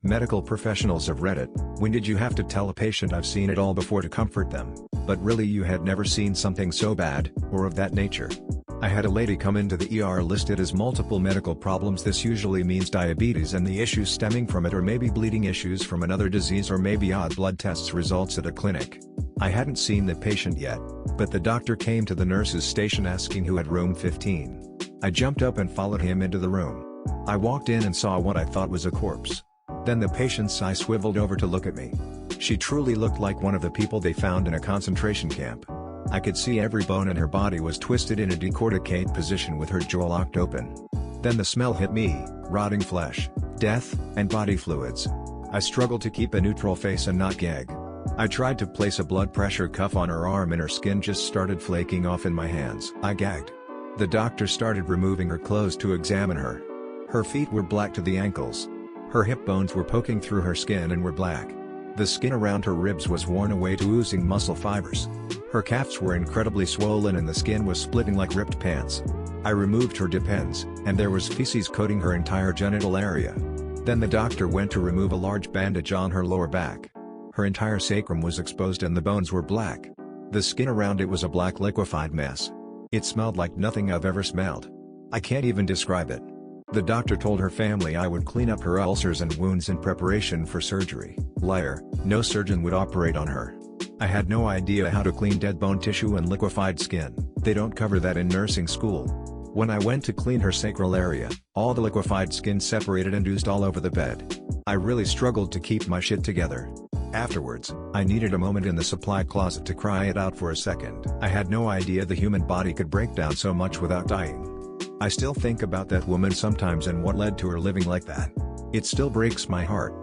Medical professionals of Reddit, when did you have to tell a patient I've seen it all before to comfort them, but really you had never seen something so bad, or of that nature? I had a lady come into the ER listed as multiple medical problems. This usually means diabetes and the issues stemming from it, or maybe bleeding issues from another disease, or maybe odd blood tests results at a clinic. I hadn't seen the patient yet, but the doctor came to the nurse's station asking who had room 15. I jumped up and followed him into the room. I walked in and saw what I thought was a corpse. Then the patient's eye swiveled over to look at me. She truly looked like one of the people they found in a concentration camp. I could see every bone in her body was twisted in a decorticate position with her jaw locked open. Then the smell hit me: rotting flesh, death, and body fluids. I struggled to keep a neutral face and not gag. I tried to place a blood pressure cuff on her arm and her skin just started flaking off in my hands. I gagged. The doctor started removing her clothes to examine her. Her feet were black to the ankles. Her hip bones were poking through her skin and were black. The skin around her ribs was worn away to oozing muscle fibers. Her calves were incredibly swollen and the skin was splitting like ripped pants. I removed her depends, and there was feces coating her entire genital area. Then the doctor went to remove a large bandage on her lower back. Her entire sacrum was exposed and the bones were black. The skin around it was a black liquefied mess. It smelled like nothing I've ever smelled. I can't even describe it. The doctor told her family I would clean up her ulcers and wounds in preparation for surgery. Liar, no surgeon would operate on her. I had no idea how to clean dead bone tissue and liquefied skin. They don't cover that in nursing school. When I went to clean her sacral area, all the liquefied skin separated and oozed all over the bed. I really struggled to keep my shit together. Afterwards, I needed a moment in the supply closet to cry it out for a second. I had no idea the human body could break down so much without dying. I still think about that woman sometimes and what led to her living like that. It still breaks my heart.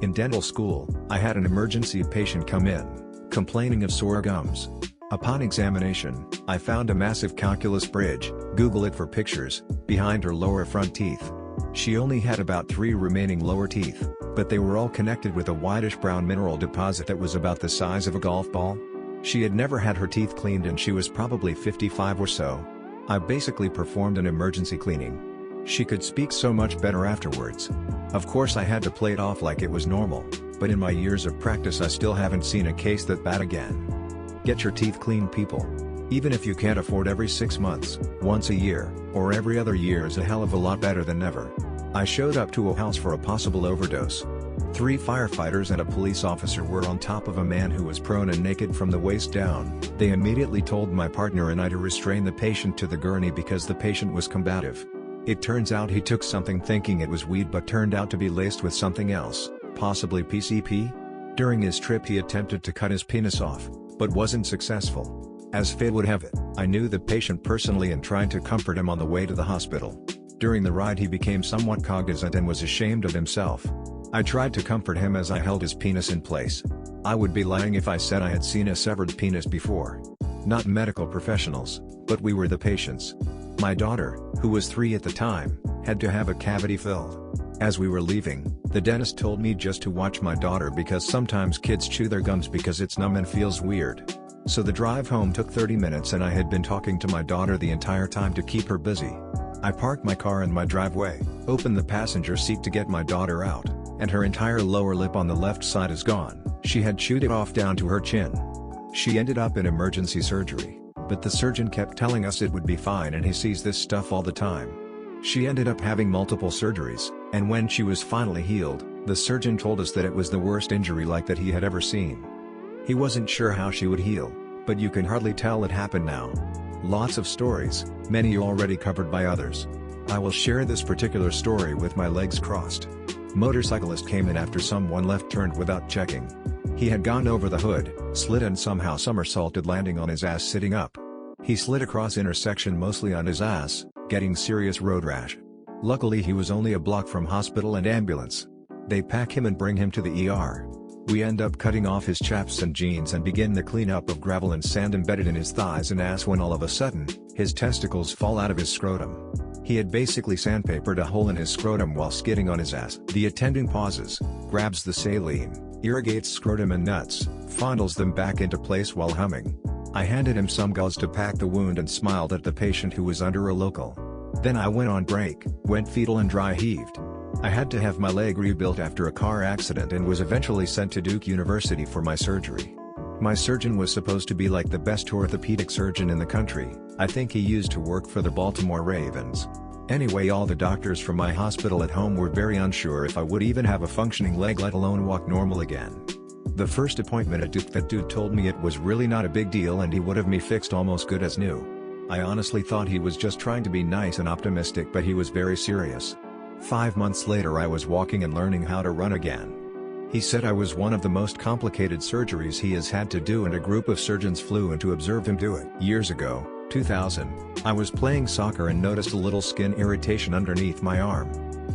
In dental school, I had an emergency patient come in, complaining of sore gums. Upon examination, I found a massive calculus bridge, Google it for pictures, behind her lower front teeth. She only had about 3 remaining lower teeth, but they were all connected with a whitish brown mineral deposit that was about the size of a golf ball. She had never had her teeth cleaned and she was probably 55 or so. I basically performed an emergency cleaning. She could speak so much better afterwards. Of course I had to play it off like it was normal, but in my years of practice I still haven't seen a case that bad again. Get your teeth cleaned, people. Even if you can't afford every 6 months, once a year, or every other year is a hell of a lot better than never. I showed up to a house for a possible overdose. 3 firefighters and a police officer were on top of a man who was prone and naked from the waist down. They immediately told my partner and I to restrain the patient to the gurney because the patient was combative. It turns out he took something thinking it was weed but turned out to be laced with something else, possibly PCP? During his trip he attempted to cut his penis off, but wasn't successful. As fate would have it, I knew the patient personally and tried to comfort him on the way to the hospital. During the ride he became somewhat cognizant and was ashamed of himself. I tried to comfort him as I held his penis in place. I would be lying if I said I had seen a severed penis before. Not medical professionals, but we were the patients. My daughter, who was 3 at the time, had to have a cavity filled. As we were leaving, the dentist told me just to watch my daughter because sometimes kids chew their gums because it's numb and feels weird. So the drive home took 30 minutes and I had been talking to my daughter the entire time to keep her busy. I parked my car in my driveway, opened the passenger seat to get my daughter out, and her entire lower lip on the left side is gone. She had chewed it off down to her chin. She ended up in emergency surgery, but the surgeon kept telling us it would be fine and he sees this stuff all the time. She ended up having multiple surgeries, and when she was finally healed, the surgeon told us that it was the worst injury like that he had ever seen. He wasn't sure how she would heal, but you can hardly tell it happened now. Lots of stories, many already covered by others. I will share this particular story with my legs crossed. Motorcyclist came in after someone left-turned without checking. He had gone over the hood, slid and somehow somersaulted landing on his ass sitting up. He slid across intersection mostly on his ass, getting serious road rash. Luckily he was only a block from hospital and ambulance. They pack him and bring him to the ER. We end up cutting off his chaps and jeans and begin the cleanup of gravel and sand embedded in his thighs and ass when all of a sudden, his testicles fall out of his scrotum. He had basically sandpapered a hole in his scrotum while skidding on his ass. The attending pauses, grabs the saline, irrigates scrotum and nuts, fondles them back into place while humming. I handed him some gauze to pack the wound and smiled at the patient who was under a local. Then I went on break, went fetal and dry heaved. I had to have my leg rebuilt after a car accident and was eventually sent to Duke University for my surgery. My surgeon was supposed to be like the best orthopedic surgeon in the country. I think he used to work for the Baltimore Ravens. Anyway, all the doctors from my hospital at home were very unsure if I would even have a functioning leg, let alone walk normal again. The first appointment at Duke, that dude told me it was really not a big deal and he would have me fixed almost good as new. I honestly thought he was just trying to be nice and optimistic, but he was very serious. 5 months later I was walking and learning how to run again. He said I was one of the most complicated surgeries he has had to do, and a group of surgeons flew in to observe him do it. Years ago, 2000, I was playing soccer and noticed a little skin irritation underneath my arm.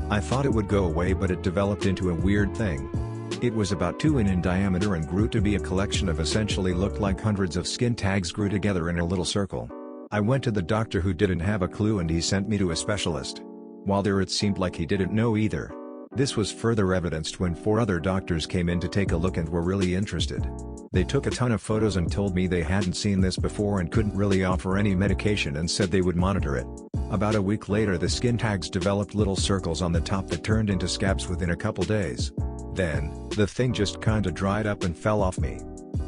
I thought it would go away, but it developed into a weird thing. It was about 2 in diameter and grew to be a collection of essentially looked like hundreds of skin tags grew together in a little circle. I went to the doctor, who didn't have a clue, and he sent me to a specialist. While there, it seemed like he didn't know either. This was further evidenced when 4 other doctors came in to take a look and were really interested. They took a ton of photos and told me they hadn't seen this before and couldn't really offer any medication, and said they would monitor it. About a week later, the skin tags developed little circles on the top that turned into scabs within a couple days. Then, the thing just kinda dried up and fell off me.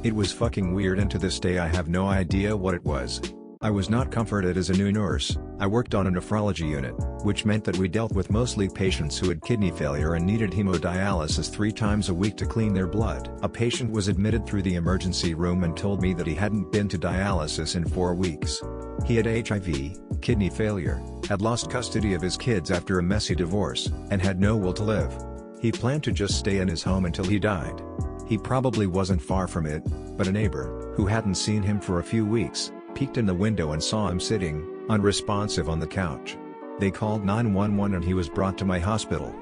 It was fucking weird, and to this day I have no idea what it was. I was not comforted as a new nurse. I worked on a nephrology unit, which meant that we dealt with mostly patients who had kidney failure and needed hemodialysis 3 times a week to clean their blood. A patient was admitted through the emergency room and told me that he hadn't been to dialysis in 4 weeks. He had HIV, kidney failure, had lost custody of his kids after a messy divorce, and had no will to live. He planned to just stay in his home until he died. He probably wasn't far from it, but a neighbor, who hadn't seen him for a few weeks, peeked in the window and saw him sitting, unresponsive on the couch. They called 911 and he was brought to my hospital.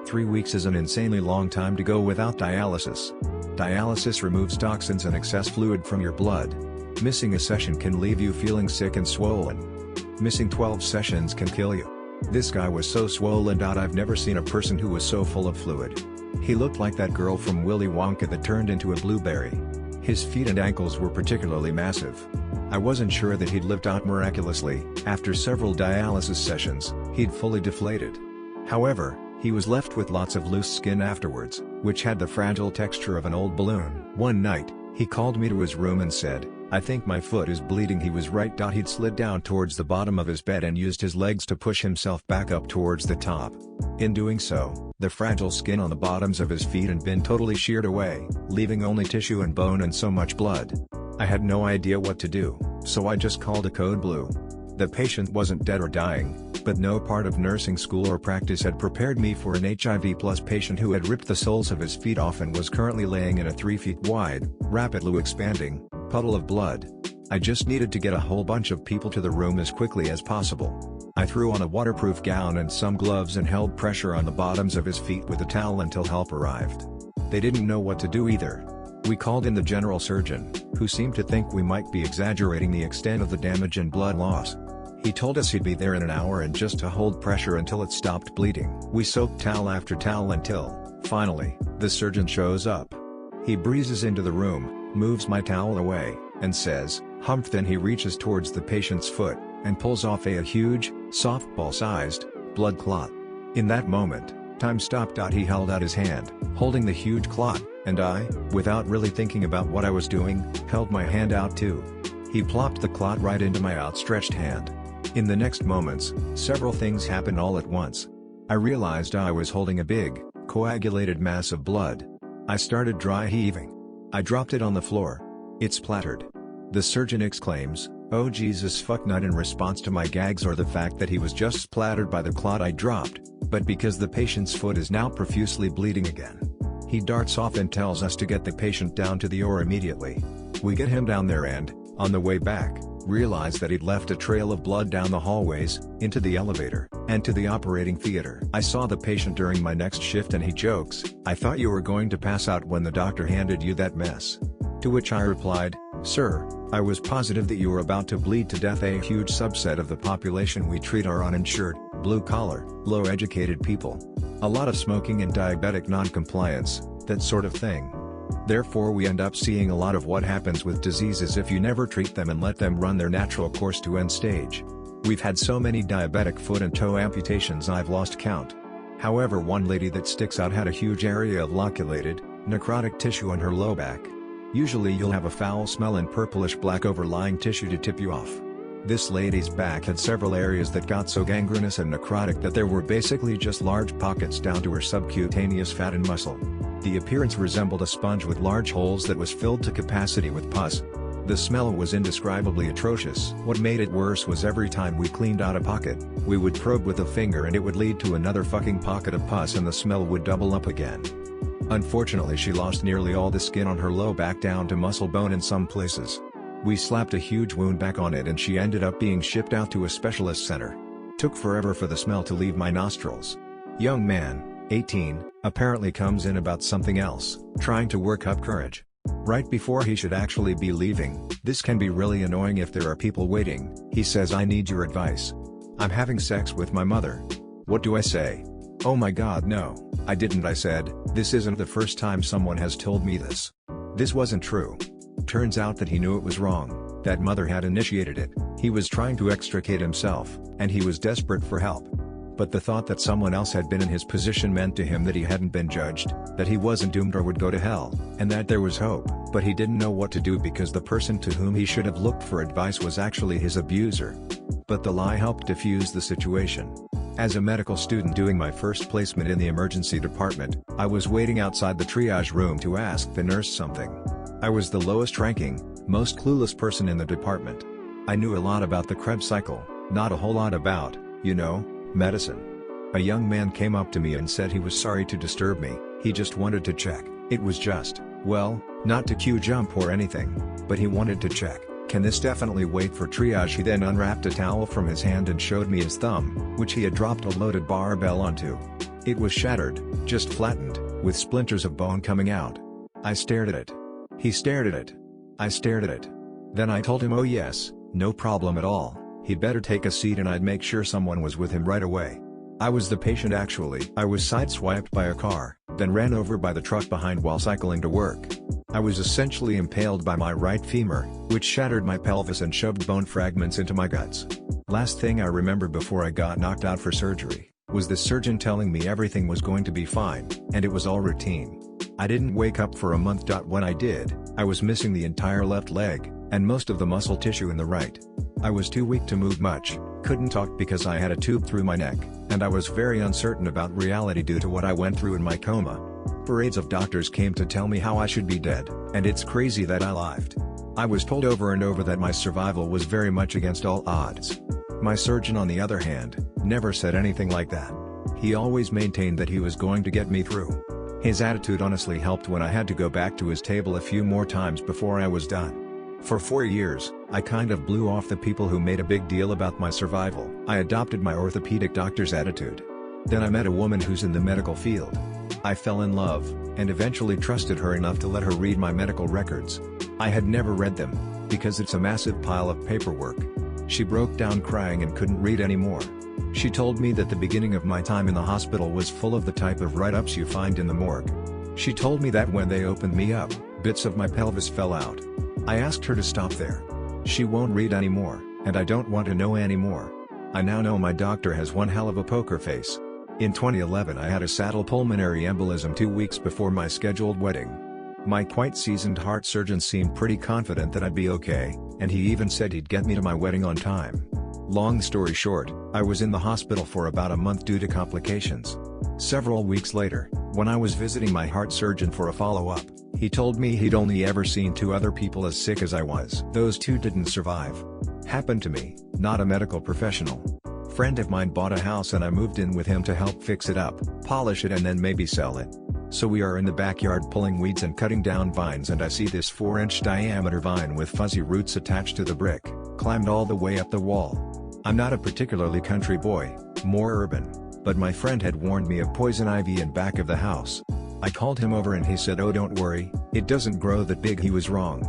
3 weeks is an insanely long time to go without dialysis. Dialysis removes toxins and excess fluid from your blood. Missing a session can leave you feeling sick and swollen. Missing 12 sessions can kill you. This guy was so swollen out, I've never seen a person who was so full of fluid. He looked like that girl from Willy Wonka that turned into a blueberry. His feet and ankles were particularly massive. I wasn't sure that he'd lived out miraculously. After several dialysis sessions, he'd fully deflated. However, he was left with lots of loose skin afterwards, which had the fragile texture of an old balloon. One night, he called me to his room and said, "I think my foot is bleeding." He was right. He'd slid down towards the bottom of his bed and used his legs to push himself back up towards the top. In doing so, the fragile skin on the bottoms of his feet had been totally sheared away, leaving only tissue and bone and so much blood. I had no idea what to do, so I just called a code blue. The patient wasn't dead or dying, but no part of nursing school or practice had prepared me for an HIV+ patient who had ripped the soles of his feet off and was currently laying in a 3 feet wide, rapidly expanding puddle of blood. I just needed to get a whole bunch of people to the room as quickly as possible. I threw on a waterproof gown and some gloves and held pressure on the bottoms of his feet with a towel until help arrived. They didn't know what to do either. We called in the general surgeon, who seemed to think we might be exaggerating the extent of the damage and blood loss. He told us he'd be there in an hour and just to hold pressure until it stopped bleeding. We soaked towel after towel until, finally, the surgeon shows up. He breezes into the room, moves my towel away, and says, "Humph." Then he reaches towards the patient's foot, and pulls off a huge, softball-sized, blood clot. In that moment, time stopped. He held out his hand, holding the huge clot, and I, without really thinking about what I was doing, held my hand out too. He plopped the clot right into my outstretched hand. In the next moments, several things happened all at once. I realized I was holding a big, coagulated mass of blood. I started dry heaving. I dropped it on the floor. It splattered. The surgeon exclaims, "Oh Jesus fuck nut," in response to my gags or the fact that he was just splattered by the clot I dropped, but because the patient's foot is now profusely bleeding again. He darts off and tells us to get the patient down to the OR immediately. We get him down there and, on the way back, realized that he'd left a trail of blood down the hallways, into the elevator, and to the operating theater. I saw the patient during my next shift and he jokes, "I thought you were going to pass out when the doctor handed you that mess." To which I replied, "Sir, I was positive that you were about to bleed to death." A huge subset of the population we treat are uninsured, blue-collar, low-educated people. A lot of smoking and diabetic non-compliance, that sort of thing. Therefore we end up seeing a lot of what happens with diseases if you never treat them and let them run their natural course to end stage. We've had so many diabetic foot and toe amputations I've lost count. However, one lady that sticks out had a huge area of loculated, necrotic tissue on her low back. Usually you'll have a foul smell and purplish black overlying tissue to tip you off. This lady's back had several areas that got so gangrenous and necrotic that there were basically just large pockets down to her subcutaneous fat and muscle. The appearance resembled a sponge with large holes that was filled to capacity with pus. The smell was indescribably atrocious. What made it worse was every time we cleaned out a pocket, we would probe with a finger and it would lead to another fucking pocket of pus and the smell would double up again. Unfortunately, she lost nearly all the skin on her low back down to muscle bone in some places. We slapped a huge wound back on it and she ended up being shipped out to a specialist center. Took forever for the smell to leave my nostrils. Young man, 18, apparently comes in about something else, trying to work up courage. Right before he should actually be leaving. This can be really annoying if there are people waiting. He says, "I need your advice. I'm having sex with my mother." What do I say? "Oh my god, no, I didn't," I said. This isn't the first time someone has told me this. This wasn't true. Turns out that he knew it was wrong, that mother had initiated it, he was trying to extricate himself, and he was desperate for help. But the thought that someone else had been in his position meant to him that he hadn't been judged, that he wasn't doomed or would go to hell, and that there was hope. But he didn't know what to do because the person to whom he should have looked for advice was actually his abuser. But the lie helped defuse the situation. As a medical student doing my first placement in the emergency department, I was waiting outside the triage room to ask the nurse something. I was the lowest ranking, most clueless person in the department. I knew a lot about the Krebs cycle, not a whole lot about, medicine. A young man came up to me and said he was sorry to disturb me, he just wanted to check. It was just, well, not to cue jump or anything, but he wanted to check, can this definitely wait for triage? He then unwrapped a towel from his hand and showed me his thumb, which he had dropped a loaded barbell onto. It was shattered, just flattened, with splinters of bone coming out. I stared at it. He stared at it. I stared at it. Then I told him, oh yes, no problem at all. He'd better take a seat and I'd make sure someone was with him right away. I was the patient actually. I was sideswiped by a car, then ran over by the truck behind while cycling to work. I was essentially impaled by my right femur, which shattered my pelvis and shoved bone fragments into my guts. Last thing I remember before I got knocked out for surgery, was the surgeon telling me everything was going to be fine, and it was all routine. I didn't wake up for a month. When I did, I was missing the entire left leg, and most of the muscle tissue in the right. I was too weak to move much, couldn't talk because I had a tube through my neck, and I was very uncertain about reality due to what I went through in my coma. Parades of doctors came to tell me how I should be dead, and it's crazy that I lived. I was told over and over that my survival was very much against all odds. My surgeon, on the other hand, never said anything like that. He always maintained that he was going to get me through. His attitude honestly helped when I had to go back to his table a few more times before I was done. For 4 years, I kind of blew off the people who made a big deal about my survival. I adopted my orthopedic doctor's attitude. Then I met a woman who's in the medical field. I fell in love, and eventually trusted her enough to let her read my medical records. I had never read them, because it's a massive pile of paperwork. She broke down crying and couldn't read anymore. She told me that the beginning of my time in the hospital was full of the type of write-ups you find in the morgue. She told me that when they opened me up, bits of my pelvis fell out. I asked her to stop there. She won't read anymore, and I don't want to know anymore. I now know my doctor has one hell of a poker face. In 2011 I had a saddle pulmonary embolism 2 weeks before my scheduled wedding. My quite seasoned heart surgeon seemed pretty confident that I'd be okay, and he even said he'd get me to my wedding on time. Long story short, I was in the hospital for about a month due to complications. Several weeks later, when I was visiting my heart surgeon for a follow-up, he told me he'd only ever seen 2 other people as sick as I was. Those 2 didn't survive. Happened to me, not a medical professional. Friend of mine bought a house and I moved in with him to help fix it up, polish it and then maybe sell it. So we are in the backyard pulling weeds and cutting down vines and I see this 4-inch diameter vine with fuzzy roots attached to the brick, climbed all the way up the wall. I'm not a particularly country boy, more urban, but my friend had warned me of poison ivy in back of the house. I called him over and he said, oh don't worry, it doesn't grow that big. He was wrong.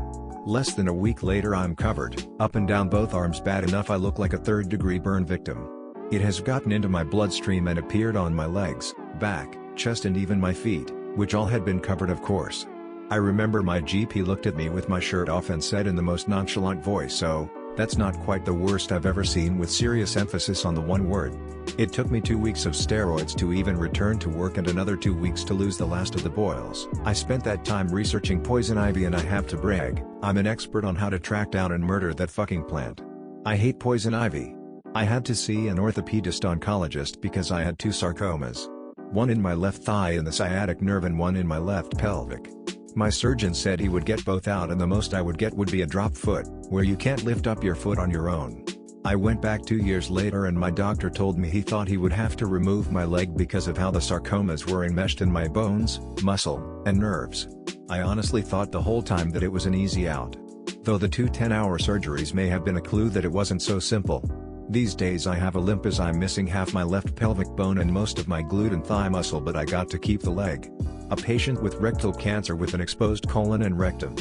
Less than a week later I'm covered, up and down both arms, bad enough I look like a 3rd-degree burn victim. It has gotten into my bloodstream and appeared on my legs, back, chest and even my feet, which all had been covered of course. I remember my GP looked at me with my shirt off and said in the most nonchalant voice, so, That's not quite the worst I've ever seen, with serious emphasis on the one word. It took me 2 weeks of steroids to even return to work and another 2 weeks to lose the last of the boils. I spent that time researching poison ivy, and I have to brag, I'm an expert on how to track down and murder that fucking plant. I hate poison ivy. I had to see an orthopedist oncologist because I had 2 sarcomas. One in my left thigh in the sciatic nerve and one in my left pelvic. My surgeon said he would get both out, and the most I would get would be a drop foot, where you can't lift up your foot on your own. I went back 2 years later and my doctor told me he thought he would have to remove my leg because of how the sarcomas were enmeshed in my bones, muscle, and nerves. I honestly thought the whole time that it was an easy out. Though the 2 10-hour surgeries may have been a clue that it wasn't so simple. These days I have a limp as I'm missing half my left pelvic bone and most of my glute and thigh muscle, but I got to keep the leg. A patient with rectal cancer with an exposed colon and rectum.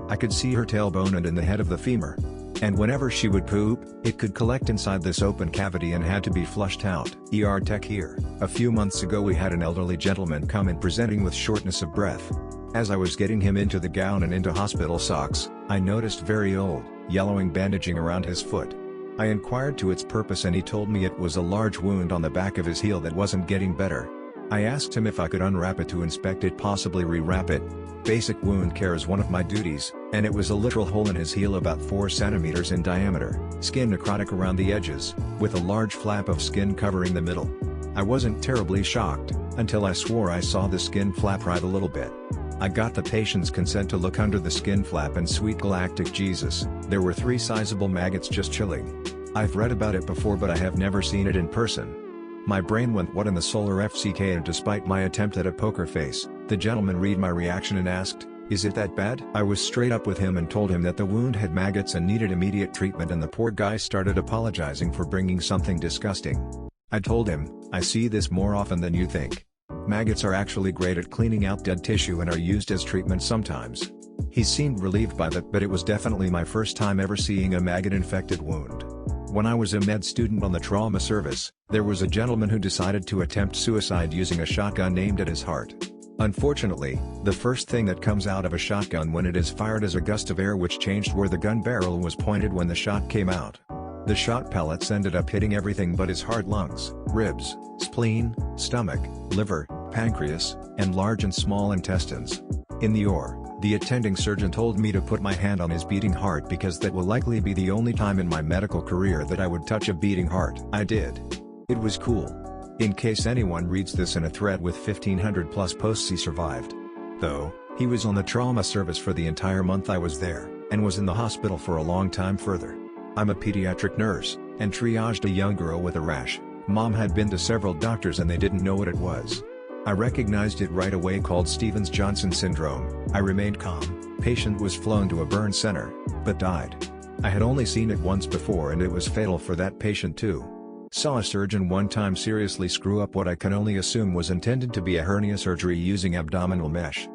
I could see her tailbone and in the head of the femur. And whenever she would poop, it could collect inside this open cavity and had to be flushed out. ER tech here. A few months ago we had an elderly gentleman come in presenting with shortness of breath. As I was getting him into the gown and into hospital socks, I noticed very old, yellowing bandaging around his foot. I inquired to its purpose and he told me it was a large wound on the back of his heel that wasn't getting better. I asked him if I could unwrap it to inspect it, possibly rewrap it. Basic wound care is one of my duties, and it was a literal hole in his heel about 4 centimeters in diameter, skin necrotic around the edges, with a large flap of skin covering the middle. I wasn't terribly shocked, until I swore I saw the skin flap right a little bit. I got the patient's consent to look under the skin flap, and sweet galactic Jesus, there were 3 sizable maggots just chilling. I've read about it before, but I have never seen it in person. My brain went what in the solar FCK, and despite my attempt at a poker face, the gentleman read my reaction and asked, "Is it that bad?" I was straight up with him and told him that the wound had maggots and needed immediate treatment, and the poor guy started apologizing for bringing something disgusting. I told him, "I see this more often than you think. Maggots are actually great at cleaning out dead tissue and are used as treatment sometimes." He seemed relieved by that, but it was definitely my first time ever seeing a maggot-infected wound. When I was a med student on the trauma service, there was a gentleman who decided to attempt suicide using a shotgun aimed at his heart. Unfortunately, the first thing that comes out of a shotgun when it is fired is a gust of air, which changed where the gun barrel was pointed when the shot came out. The shot pellets ended up hitting everything but his heart, lungs, ribs, spleen, stomach, liver, pancreas, and large and small intestines. In the OR, the attending surgeon told me to put my hand on his beating heart because that will likely be the only time in my medical career that I would touch a beating heart. I did. It was cool. In case anyone reads this in a thread with 1,500 plus posts, he survived. Though, he was on the trauma service for the entire month I was there, and was in the hospital for a long time further. I'm a pediatric nurse, and triaged a young girl with a rash. Mom had been to several doctors and they didn't know what it was. I recognized it right away, called Stevens-Johnson syndrome. I remained calm. Patient was flown to a burn center, but died. I had only seen it once before and it was fatal for that patient too. Saw a surgeon one time seriously screw up what I can only assume was intended to be a hernia surgery using abdominal mesh.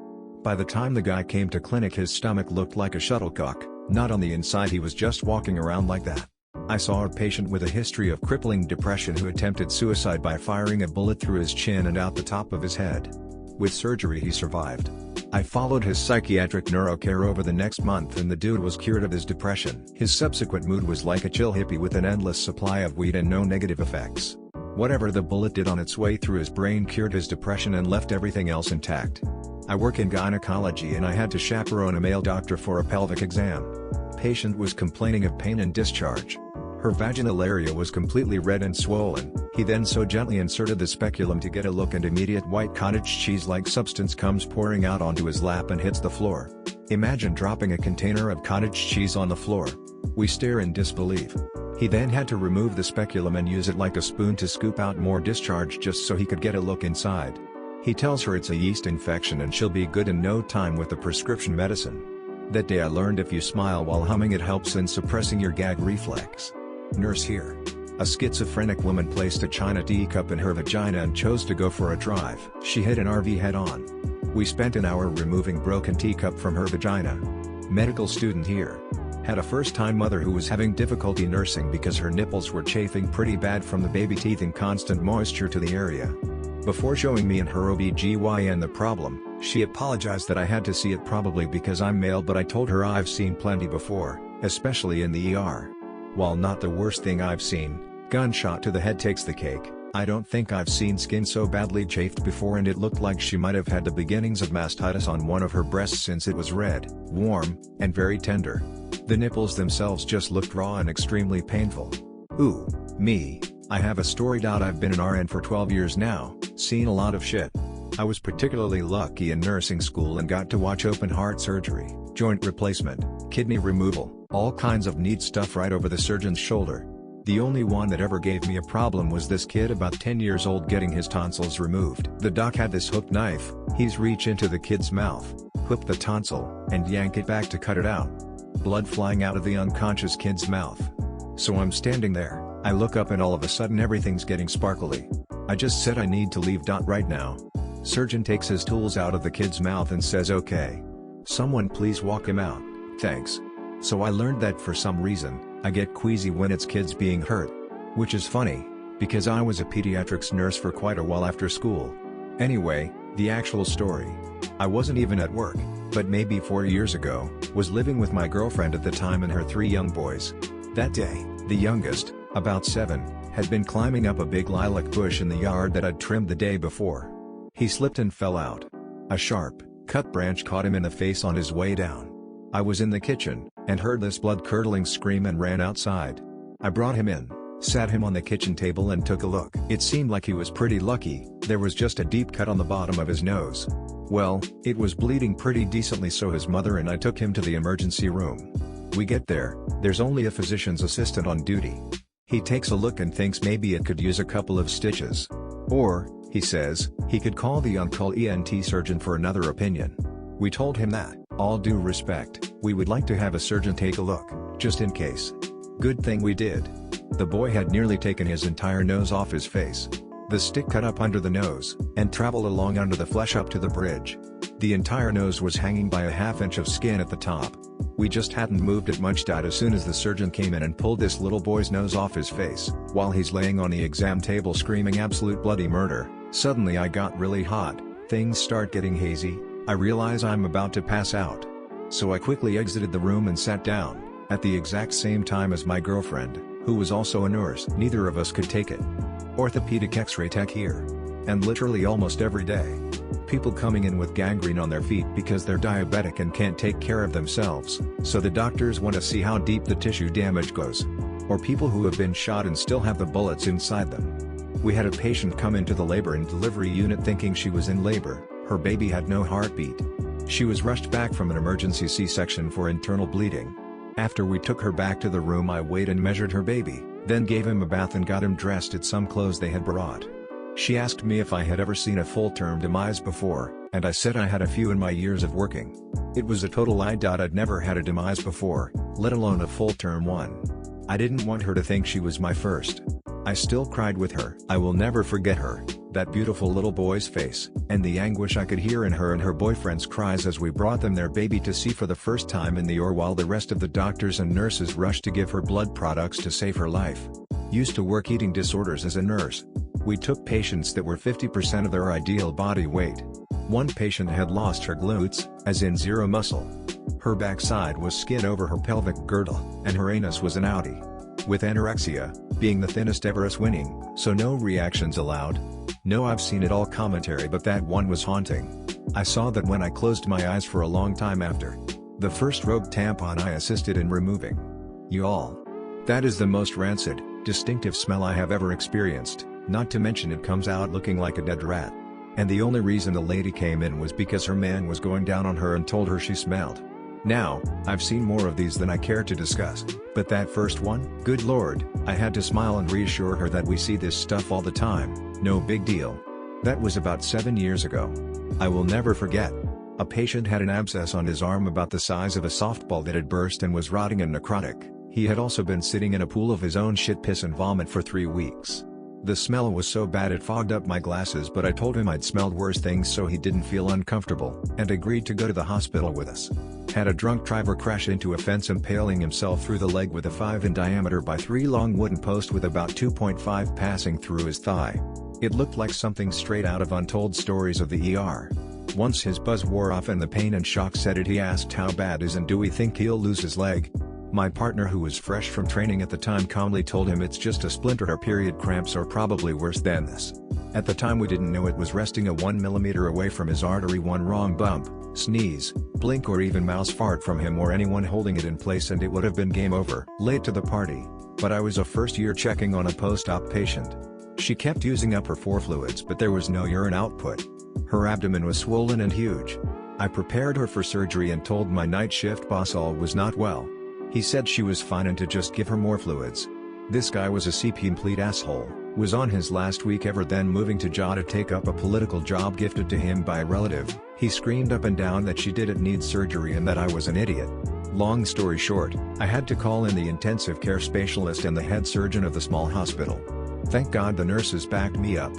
By the time the guy came to clinic, his stomach looked like a shuttlecock, not on the inside, he was just walking around like that. I saw a patient with a history of crippling depression who attempted suicide by firing a bullet through his chin and out the top of his head. With surgery he survived. I followed his psychiatric neurocare over the next month and the dude was cured of his depression. His subsequent mood was like a chill hippie with an endless supply of weed and no negative effects. Whatever the bullet did on its way through his brain cured his depression and left everything else intact. I work in gynecology and I had to chaperone a male doctor for a pelvic exam. Patient was complaining of pain and discharge. Her vaginal area was completely red and swollen. He then so gently inserted the speculum to get a look, and immediate white cottage cheese-like substance comes pouring out onto his lap and hits the floor. Imagine dropping a container of cottage cheese on the floor. We stare in disbelief. He then had to remove the speculum and use it like a spoon to scoop out more discharge just so he could get a look inside. He tells her it's a yeast infection and she'll be good in no time with the prescription medicine. That day I learned if you smile while humming it helps in suppressing your gag reflex. Nurse here. A schizophrenic woman placed a china teacup in her vagina and chose to go for a drive. She hit an RV head-on. We spent an hour removing broken teacup from her vagina. Medical student here. Had a first-time mother who was having difficulty nursing because her nipples were chafing pretty bad from the baby teeth and constant moisture to the area. Before showing me and her OB/GYN the problem, she apologized that I had to see it, probably because I'm male, but I told her I've seen plenty before, especially in the ER. While not the worst thing I've seen, gunshot to the head takes the cake. I don't think I've seen skin so badly chafed before, and it looked like she might have had the beginnings of mastitis on one of her breasts since it was red, warm, and very tender. The nipples themselves just looked raw and extremely painful. Ooh, me. I have a story. I've been an RN for 12 years now, seen a lot of shit. I was particularly lucky in nursing school and got to watch open heart surgery, joint replacement, kidney removal, all kinds of neat stuff right over the surgeon's shoulder. The only one that ever gave me a problem was this kid about 10 years old getting his tonsils removed. The doc had this hooked knife. He's reach into the kid's mouth, hook the tonsil, and yank it back to cut it out. Blood flying out of the unconscious kid's mouth. So I'm standing there, I look up and all of a sudden everything's getting sparkly. I just said I need to leave. Right now. Surgeon takes his tools out of the kid's mouth and says, "Okay. Someone please walk him out, thanks." So I learned that for some reason, I get queasy when it's kids being hurt. Which is funny, because I was a pediatrics nurse for quite a while after school. Anyway, the actual story. I wasn't even at work, but maybe 4 years ago, was living with my girlfriend at the time and her 3 young boys. That day, the youngest, about 7, had been climbing up a big lilac bush in the yard that I'd trimmed the day before. He slipped and fell out. A sharp, cut branch caught him in the face on his way down. I was in the kitchen, and heard this blood-curdling scream and ran outside. I brought him in, sat him on the kitchen table and took a look. It seemed like he was pretty lucky, there was just a deep cut on the bottom of his nose. Well, it was bleeding pretty decently, so his mother and I took him to the emergency room. We get there, there's only a physician's assistant on duty. He takes a look and thinks maybe it could use a couple of stitches. Or, he says, he could call the on-call ENT surgeon for another opinion. We told him that, all due respect, we would like to have a surgeon take a look, just in case. Good thing we did. The boy had nearly taken his entire nose off his face. The stick cut up under the nose, and traveled along under the flesh up to the bridge. The entire nose was hanging by a half-inch of skin at the top. We just hadn't moved it much. As soon as the surgeon came in and pulled this little boy's nose off his face, while he's laying on the exam table screaming absolute bloody murder, suddenly I got really hot, things start getting hazy, I realize I'm about to pass out. So I quickly exited the room and sat down, at the exact same time as my girlfriend, who was also a nurse. Neither of us could take it. Orthopedic X-ray tech here. And literally almost every day. People coming in with gangrene on their feet because they're diabetic and can't take care of themselves, so the doctors want to see how deep the tissue damage goes. Or people who have been shot and still have the bullets inside them. We had a patient come into the labor and delivery unit thinking she was in labor, her baby had no heartbeat. She was rushed back from an emergency C-section for internal bleeding. After we took her back to the room, I weighed and measured her baby, then gave him a bath and got him dressed in some clothes they had brought. She asked me if I had ever seen a full-term demise before, and I said I had a few in my years of working. It was a total lie. I'd never had a demise before, let alone a full-term one. I didn't want her to think she was my first. I still cried with her. I will never forget her, that beautiful little boy's face, and the anguish I could hear in her and her boyfriend's cries as we brought them their baby to see for the first time in the OR while the rest of the doctors and nurses rushed to give her blood products to save her life. Used to work eating disorders as a nurse. We took patients that were 50% of their ideal body weight. One patient had lost her glutes, as in zero muscle. Her backside was skin over her pelvic girdle, and her anus was an outie. With anorexia, being the thinnest ever us winning, so no reactions allowed. No, I've seen it all commentary, but that one was haunting. I saw that when I closed my eyes for a long time after. The first rogue tampon I assisted in removing. Y'all. That is the most rancid, distinctive smell I have ever experienced, not to mention it comes out looking like a dead rat. And the only reason the lady came in was because her man was going down on her and told her she smelled. Now, I've seen more of these than I care to discuss, but that first one, good lord, I had to smile and reassure her that we see this stuff all the time, no big deal. That was about 7 years ago. I will never forget. A patient had an abscess on his arm about the size of a softball that had burst and was rotting and necrotic. He had also been sitting in a pool of his own shit, piss and vomit for 3 weeks. The smell was so bad it fogged up my glasses, but I told him I'd smelled worse things so he didn't feel uncomfortable, and agreed to go to the hospital with us. Had a drunk driver crash into a fence, impaling himself through the leg with a 5 in diameter by 3 long wooden post with about 2.5 passing through his thigh. It looked like something straight out of Untold Stories of the ER. Once his buzz wore off and the pain and shock set it, he asked how bad is and do we think he'll lose his leg? My partner, who was fresh from training at the time, calmly told him it's just a splinter or period cramps, or probably worse than this. At the time we didn't know it was resting a 1 millimeter away from his artery. One wrong bump, sneeze, blink, or even mouse fart from him or anyone holding it in place and it would have been game over. Late to the party, but I was a first year checking on a post-op patient. She kept using up her 4 fluids but there was no urine output. Her abdomen was swollen and huge. I prepared her for surgery and told my night shift boss all was not well. He said she was fine and to just give her more fluids. This guy was a CP complete asshole, was on his last week ever, then moving to JA to take up a political job gifted to him by a relative. He screamed up and down that she didn't need surgery and that I was an idiot. Long story short, I had to call in the intensive care specialist and the head surgeon of the small hospital. Thank God the nurses backed me up.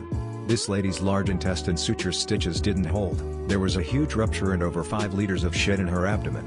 This lady's large intestine suture stitches didn't hold. There was a huge rupture and over 5 liters of shit in her abdomen.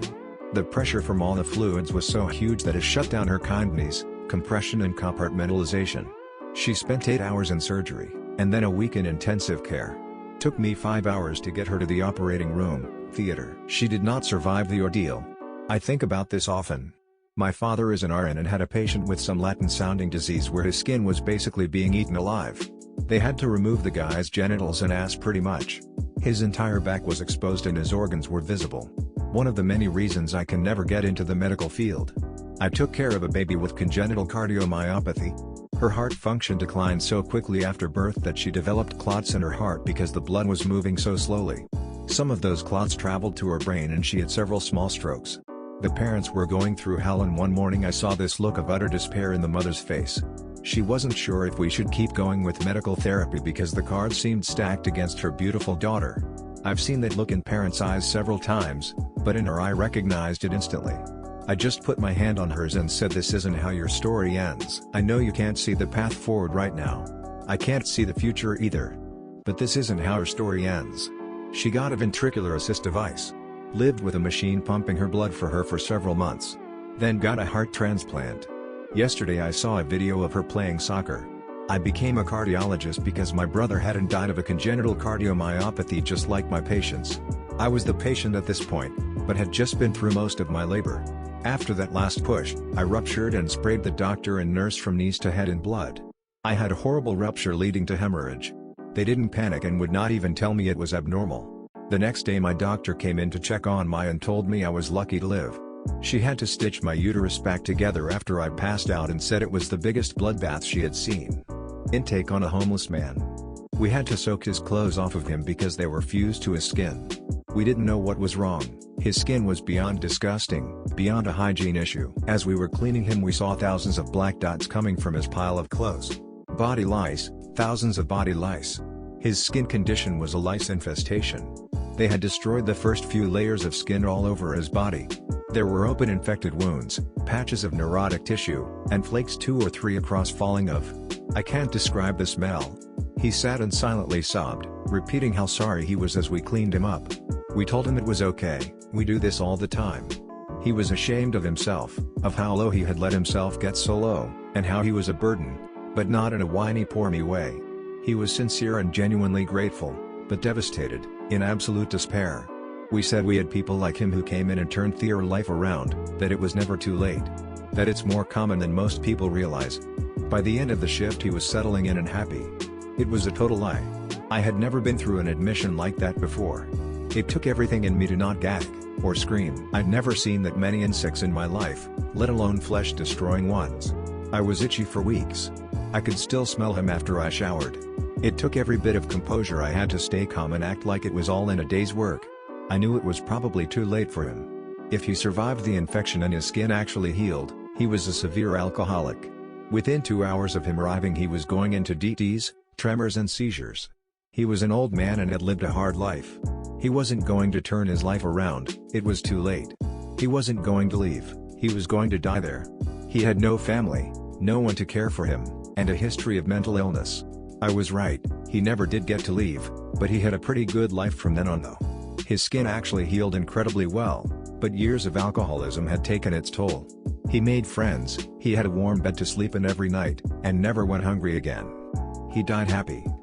The pressure from all the fluids was so huge that it shut down her kidneys, compression and compartmentalization. She spent 8 hours in surgery, and then a week in intensive care. Took me 5 hours to get her to the operating room, theater. She did not survive the ordeal. I think about this often. My father is an RN and had a patient with some Latin-sounding disease where his skin was basically being eaten alive. They had to remove the guy's genitals and ass pretty much. His entire back was exposed and his organs were visible. One of the many reasons I can never get into the medical field. I took care of a baby with congenital cardiomyopathy. Her heart function declined so quickly after birth that she developed clots in her heart because the blood was moving so slowly. Some of those clots traveled to her brain and she had several small strokes. The parents were going through hell and one morning I saw this look of utter despair in the mother's face. She wasn't sure if we should keep going with medical therapy because the cards seemed stacked against her beautiful daughter. I've seen that look in parents' eyes several times, but in her I recognized it instantly. I just put my hand on hers and said, "This isn't how your story ends. I know you can't see the path forward right now. I can't see the future either. But this isn't how her story ends." She got a ventricular assist device. Lived with a machine pumping her blood for her for several months. Then got a heart transplant. Yesterday I saw a video of her playing soccer. I became a cardiologist because my brother hadn't died of a congenital cardiomyopathy just like my patients. I was the patient at this point, but had just been through most of my labor. After that last push, I ruptured and sprayed the doctor and nurse from knees to head in blood. I had a horrible rupture leading to hemorrhage. They didn't panic and would not even tell me it was abnormal. The next day my doctor came in to check on me and told me I was lucky to live. She had to stitch my uterus back together after I passed out and said it was the biggest bloodbath she had seen. Intake on a homeless man. We had to soak his clothes off of him because they were fused to his skin. We didn't know what was wrong. His skin was beyond disgusting, beyond a hygiene issue. As we were cleaning him we saw thousands of black dots coming from his pile of clothes. Body lice, thousands of body lice. His skin condition was a lice infestation. They had destroyed the first few layers of skin all over his body. There were open infected wounds, patches of neurotic tissue, and flakes 2 or 3 across falling of. I can't describe the smell. He sat and silently sobbed, repeating how sorry he was as we cleaned him up. We told him it was okay, we do this all the time. He was ashamed of himself, of how low he had let himself get so low, and how he was a burden, but not in a whiny poor me way. He was sincere and genuinely grateful, but devastated, in absolute despair. We said we had people like him who came in and turned their life around, that it was never too late. That it's more common than most people realize. By the end of the shift he was settling in and happy. It was a total lie. I had never been through an admission like that before. It took everything in me to not gag, or scream. I'd never seen that many insects in my life, let alone flesh-destroying ones. I was itchy for weeks. I could still smell him after I showered. It took every bit of composure I had to stay calm and act like it was all in a day's work. I knew it was probably too late for him. If he survived the infection and his skin actually healed, he was a severe alcoholic. Within 2 hours of him arriving he was going into DTs, tremors and seizures. He was an old man and had lived a hard life. He wasn't going to turn his life around, it was too late. He wasn't going to leave, he was going to die there. He had no family, no one to care for him, and a history of mental illness. I was right, he never did get to leave, but he had a pretty good life from then on though. His skin actually healed incredibly well, but years of alcoholism had taken its toll. He made friends, he had a warm bed to sleep in every night, and never went hungry again. He died happy.